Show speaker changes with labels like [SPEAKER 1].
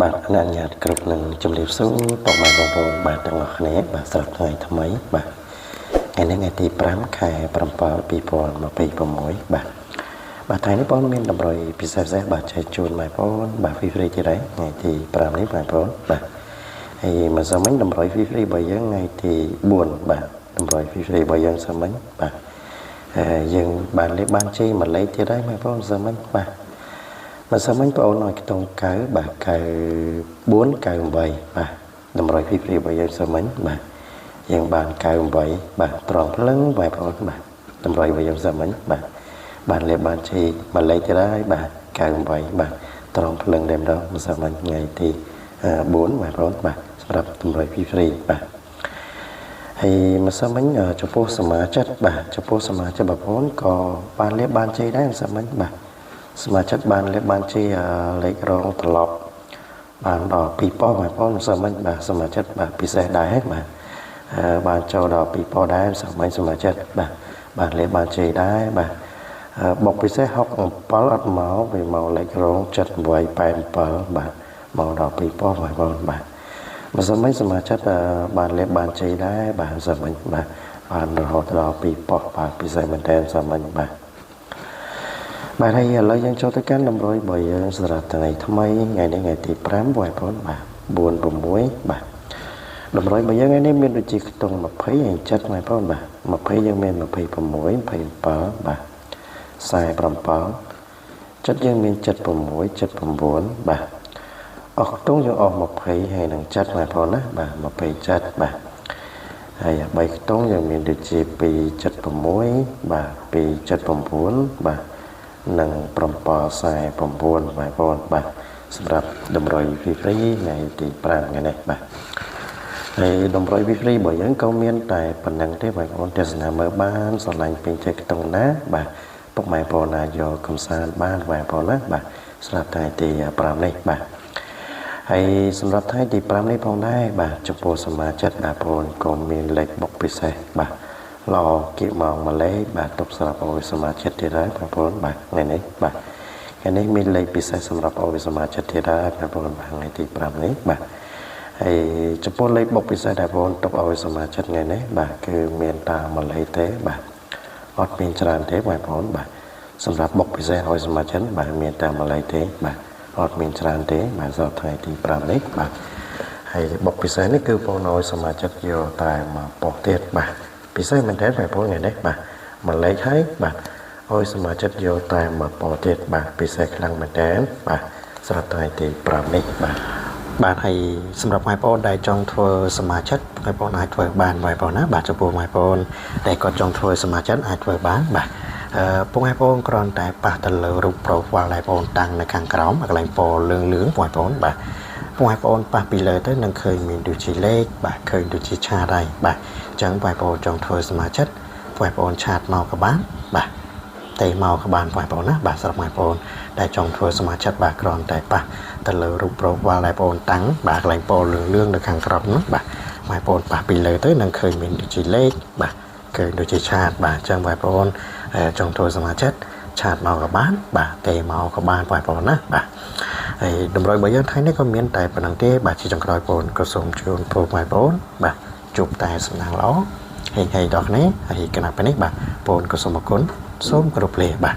[SPEAKER 1] បាទអនុញ្ញាតគ្រប់នឹងជំរាបសួរពុកម៉ែបងប្អូនបាទទាំងអស់គ្នាបាទស្រាប់ថ្ងៃថ្មីបាទថ្ងៃនេះថ្ងៃទី5ខែ7 2026បាទបាទថ្ងៃនេះបងមានតម្រុយពិសេសបាទចែកជូនម៉ែបងប្អូនបាទហ្វីហ្វ្រីទៀតហើយថ្ងៃទី5នេះម៉ែបងប្អូនបាទហើយមកសាមិញតម្រុយហ្វីហ្វ្រីរបស់យើងថ្ងៃទី4បាទតម្រុយហ្វីហ្វ្រីរបស់យើងសាមិញបាទយើងបានលេខបានជ័យមួយលេខទៀតហើយម៉ែបងប្អូនសាមិញបាទមកសាមិញបងប្អូនឲ្យខ្ទង់9បាទ94 98បាទតម្រុយហ្វីហ្វ្រីរបស់យើងសាមិញបាទយើងបាន98បាទត្រង់ភ្លឹងបងប្អូនបាទតម្រុយរបស់យើងសាមិញបាទបានលេខបានជ័យមួយលេខទៀតហើយបាទ98បាទត្រង់ភ្លឹងតែម្ដងមកសាមិញថ្ងៃទី4បងប្អូនបាទសម្រាប់តម្រុយហ្វីហ្វ្រីបាទហើយមកសាមិញចំពោះសមាជិកបាទចំពោះសមាជិកបងប្អូនក៏បានលេខបានជ័យដែរសាមិញបាទសមាជិកបានលេខបានជ័យលេខរងត្រឡប់បានដល់2000បងប្អូនសាមិញបាទសមាជិកបាទពិសេសដែរបាទបានចូលដល់2000ដែរសាមិញសមាជិកបាទបានលេខបានជ័យដែរបាទបុកពិសេស67អត់មកវាមកលេខរង7887បាទមកដល់2000បងប្អូនបាទមកសាមិញសមាជិកបានលេខបានជ័យដែរបាទសាមិញបាទបានរហូតដល់2000បាទពិសេសមែនតើសាមិញបាទបាទហើយឥឡូវយើងចូលទៅកាន់តម្រុយរបស់យើងសម្រាប់ថ្ងៃថ្មីថ្ងៃនេះថ្ងៃទី5បងប្អូនបាទ46បាទតម្រុយរបស់យើងថ្ងៃនេះមានដូចជាខ្ទង់20ហើយចិត្តបងប្អូនបាទ20យើងមាន26 27បាទ47ចិត្តយើងមាន76 79បាទអស់ខ្ទង់យើងអស់20ហើយនឹងចិត្តបងប្អូនណាបាទ20ចិត្តបាទហើយ3ខ្ទង់យើងមានដូចជា276បាទ279បាទនិង749បងប្អូនបាទសម្រាប់តម្រុយហ្វីហ្វ្រីថ្ងៃទី5ថ្ងៃនេះបាទហើយតម្រុយហ្វីហ្វ្រីរបស់យើងក៏មានតែប៉ុណ្្នឹងទេបងប្អូនទស្សនាមើលបានស្រឡាញ់ពេញចិត្តខ្ទង់ណាបាទពុកម៉ែបងប្អូនអាចយកកំសាន្តបានបងប្អូនណាបាទសម្រាប់ថ្ងៃទី5នេះបាទហើយសម្រាប់ថ្ងៃទី5នេះផងដែរបាទចំពោះសមាជិកបងប្អូនក៏មានលេខបុកពិសេសបាទល្អគៀកមកមួយលេខបាទទុកសម្រាប់ឲ្យសមាជិកទៀតហើយបងប្អូនបាទថ្ងៃនេះបាទថ្ងៃនេះមានលេខពិសេសសម្រាប់ឲ្យសមាជិកទៀតហើយបងប្អូនបាទថ្ងៃទី5នេះបាទហើយចំពោះលេខបុកពិសេសដែលបងប្អូនទុកឲ្យសមាជិកថ្ងៃនេះបាទគឺមានតាមមួយលេខទេបាទអត់មានច្រើនទេបងប្អូនបាទសម្រាប់បុកពិសេសឲ្យសមាជិកបាទមានតាមមួយលេខទេបាទអត់មានច្រើនទេបាទសម្រាប់ថ្ងៃទី5នេះបាទហើយបុកពិសេសនេះគឺបងឲ្យសមាជិកយកតែមកប៉ុសទៀតបាទពិសេសមែនតើបងប្អូនថ្ងៃនេះបាទមួយលេខហើយបាទឲ្យសមាជិកយកតែមកប៉ុសទៀតបាទពិសេសខ្លាំងមែនតើបាទសម្រាប់ថ្ងៃទី5នេះបាទហើយសម្រាប់បងប្អូនដែលចង់ធ្វើសមាជិកបងប្អូនអាចធ្វើបានបងប្អូនណាបាទចំពោះបងប្អូនដែលគាត់ចង់ធ្វើសមាជិកអាចធ្វើបានបាទបងប្អូនគ្រាន់តែប៉ះទៅលើរូប profile ដែលបងប្អូនតាំងនៅខាងក្រោមកន្លែងពណ៌លឿងបងប្អូនបាទបងប្អូនប៉ះពីលើទៅនឹងឃើញមានដូចជាលេខបាទឃើញដូចជាឆាតហើយបាទអញ្ចឹងបងប្អូនចង់ធ្វើសមាជិកបងប្អូនឆាតមកក៏បានបាទតែមកក៏បានបងប្អូនណាបាទសម្រាប់បងប្អូនដែលចង់ធ្វើសមាជិកបាទគ្រាន់តែប៉ះទៅលើរូប profile ដែលបងប្អូនតាំងបាទកន្លែងពណ៌លឿងនៅខាងក្រោមនោះបាទបងប្អូនប៉ះពីលើទៅនឹងឃើញមានដូចជាលេខបាទឃើញដូចជាឆាតបាទអញ្ចឹងបងប្អូនចង់ធ្វើសមាជិកឆាតមកក៏បានបាទទេមកក៏បានបងប្អូនណាបាទហើយតម្រូវរបស់យើងថ្ងៃនេះក៏មានតែប៉ុណ្្នឹងទេបាទជាចុងក្រោយបងប្អូនក៏សូមជូនពរបងប្អូនបាទជួបតែសំណាងល្អហេងហេងដល់គ្នាហើយកណាប់នេះបាទបងប្អូនក៏សូមអរគុណសូមគោរពលាបាទ